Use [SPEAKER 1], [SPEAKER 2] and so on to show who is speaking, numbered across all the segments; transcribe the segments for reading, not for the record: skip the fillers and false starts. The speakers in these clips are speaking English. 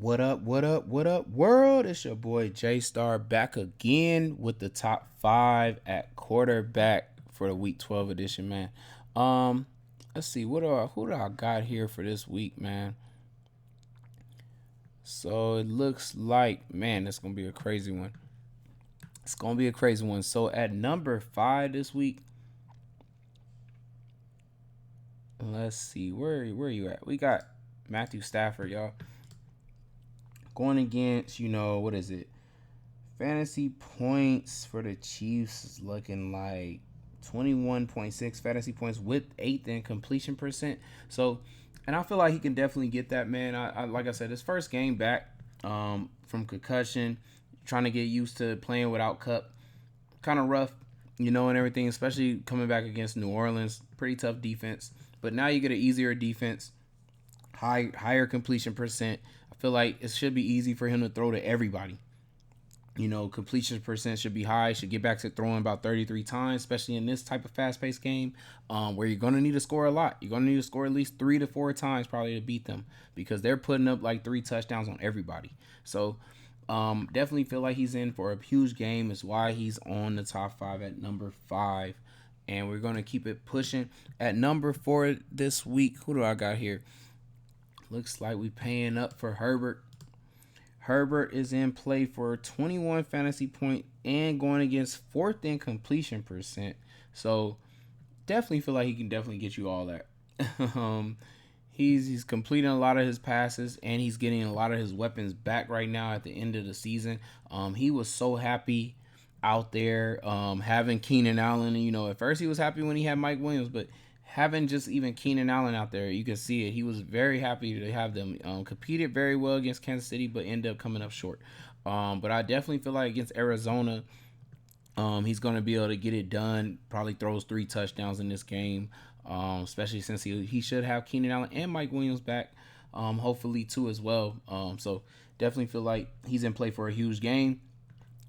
[SPEAKER 1] What up, what up, what up, world? It's your boy Jaystar back again with the top five at quarterback for the week 12 edition, man. Um, let's see, who do I got here for this week, man? So it looks like, man, it's gonna be a crazy one. It's gonna be a crazy one. So at number five this week, let's see, where are you at? We got Matthew Stafford, y'all. Going against, what is it? Fantasy points for the Chiefs is looking like 21.6 fantasy points with eighth in completion percent. So, and I feel like he can definitely get that, man. I like I said, his first game back from concussion, trying to get used to playing without Cup, kind of rough, and everything, especially coming back against New Orleans, pretty tough defense. But now you get an easier defense, higher completion percent. I feel like it should be easy for him to throw to everybody. Completion percent should be high. Should get back to throwing about 33 times, especially in this type of fast-paced game, where you're going to need to score a lot. You're going to need to score at least 3 to 4 times probably to beat them because they're putting up like 3 touchdowns on everybody. So definitely feel like he's in for a huge game. Is why he's on the top five at number five. And we're going to keep it pushing. At number four this week, who do I got here? Looks like we paying up for Herbert. Herbert is in play for 21 fantasy point and going against fourth in completion percent. So definitely feel like he can definitely get you all that. He's completing a lot of his passes and he's getting a lot of his weapons back right now at the end of the season. He was so happy out there having Keenan Allen. At first he was happy when he had Mike Williams, but having just even Keenan Allen out there, you can see it. He was very happy to have them. Competed very well against Kansas City, but ended up coming up short. But I definitely feel like against Arizona, he's going to be able to get it done. Probably throws 3 touchdowns in this game, especially since he should have Keenan Allen and Mike Williams back, hopefully too as well. So definitely feel like he's in play for a huge game.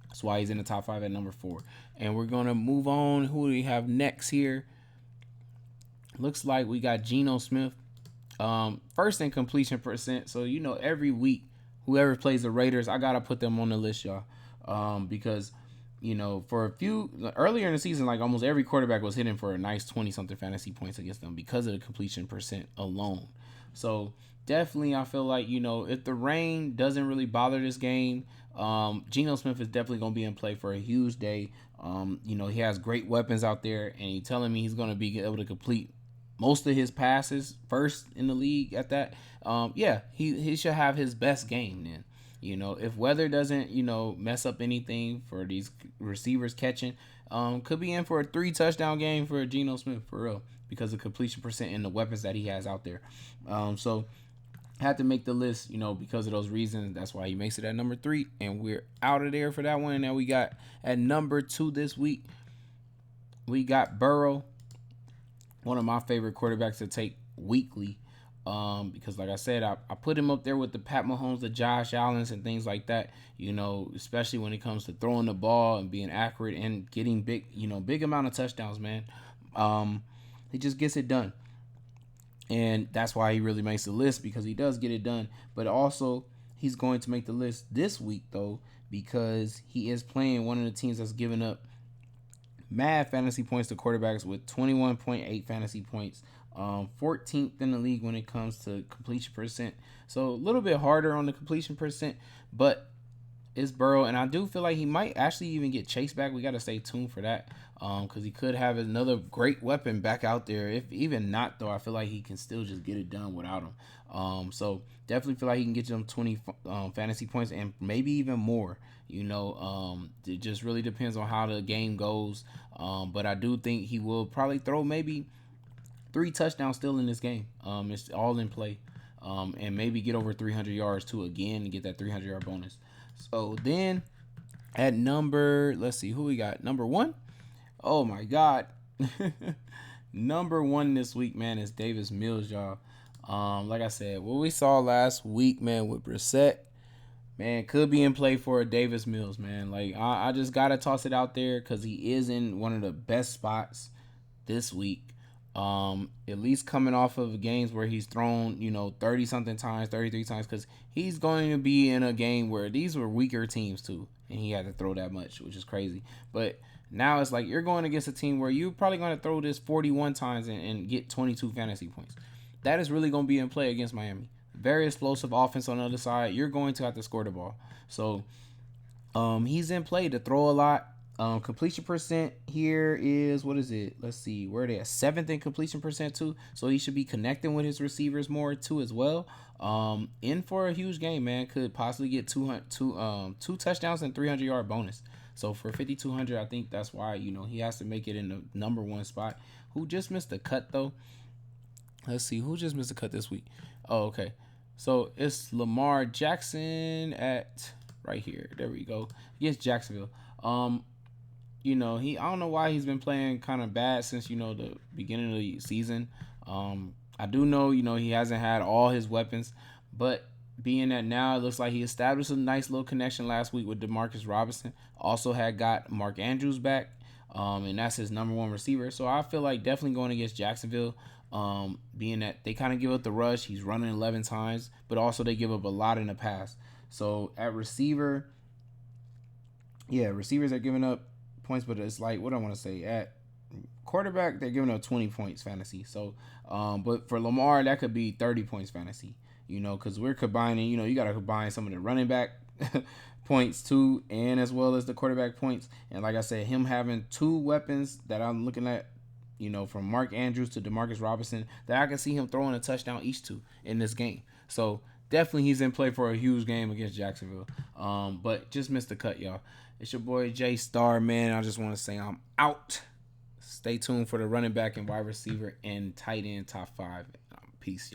[SPEAKER 1] That's why he's in the top five at number four. And we're going to move on. Who do we have next here? Looks like we got Geno Smith, first in completion percent. So every week, whoever plays the Raiders, I gotta put them on the list, y'all, because for a few earlier in the season, like almost every quarterback was hitting for a nice 20 something fantasy points against them because of the completion percent alone. So definitely, I feel like if the rain doesn't really bother this game, Geno Smith is definitely gonna be in play for a huge day. He has great weapons out there, and he's telling me he's gonna be able to complete most of his passes first in the league at that. Yeah, he should have his best game then. If weather doesn't, mess up anything for these receivers catching, could be in for a 3 touchdown game for Geno Smith for real because of completion percent and the weapons that he has out there. So had to make the list, because of those reasons. That's why he makes it at number three, and we're out of there for that one. And now we got at number two this week, we got Burrow, one of my favorite quarterbacks to take weekly. Because like I said, I put him up there with the Pat Mahomes, the Josh Allens, and things like that. Especially when it comes to throwing the ball and being accurate and getting big amount of touchdowns, man. He just gets it done, and that's why he really makes the list because he does get it done. But also, he's going to make the list this week though because he is playing one of the teams that's giving up mad fantasy points to quarterbacks with 21.8 fantasy points, 14th in the league when it comes to completion percent. So a little bit harder on the completion percent, but it's Burrow, and I do feel like he might actually even get Chase back. We got to stay tuned for that because he could have another great weapon back out there. If even not, though, I feel like he can still just get it done without him. So definitely feel like he can get them 20 fantasy points and maybe even more. It just really depends on how the game goes. But I do think he will probably throw maybe 3 touchdowns still in this game. It's all in play. And maybe get over 300 yards too again and get that 300-yard bonus. So then at let's see who we got. Number one. Oh my God. Number one this week, man, is Davis Mills, y'all. Like I said, what we saw last week, man, with Brissett, man, could be in play for a Davis Mills, man. Like I just gotta toss it out there because he is in one of the best spots this week. At least coming off of games where he's thrown, 30 something times, 33 times, because he's going to be in a game where these were weaker teams too, and he had to throw that much, which is crazy. But now it's like you're going against a team where you're probably going to throw this 41 times and get 22 fantasy points. That is really going to be in play against Miami. Very explosive offense on the other side. You're going to have to score the ball. So he's in play to throw a lot. Completion percent here is, what is it? Let's see, where are they at? Seventh in completion percent too. So he should be connecting with his receivers more too as well. In for a huge game, man. Could possibly get two touchdowns and 300-yard bonus. So for 5,200, I think that's why he has to make it in the number one spot. Who just missed the cut though? Let's see, who just missed the cut this week? Oh, okay. So it's Lamar Jackson at right here. There we go. Against Jacksonville. I don't know why he's been playing kind of bad since the beginning of the season. I do know he hasn't had all his weapons, but being that now it looks like he established a nice little connection last week with Demarcus Robinson. Also had got Mark Andrews back, and that's his number one receiver. So I feel like definitely going against Jacksonville. Being that they kind of give up the rush, he's running 11 times, but also they give up a lot in the pass. So at receiver, receivers are giving up points, but it's like, what I want to say, at quarterback they're giving up 20 points fantasy. So but for Lamar that could be 30 points fantasy, because we're combining, you got to combine some of the running back points too, and as well as the quarterback points. And like I said, him having two weapons that I'm looking at, from Mark Andrews to Demarcus Robinson, that I can see him throwing a touchdown each two in this game. So definitely he's in play for a huge game against Jacksonville. But just missed the cut, y'all. It's your boy Jaystar, man. I just want to say I'm out. Stay tuned for the running back and wide receiver and tight end top 5. Peace, y'all.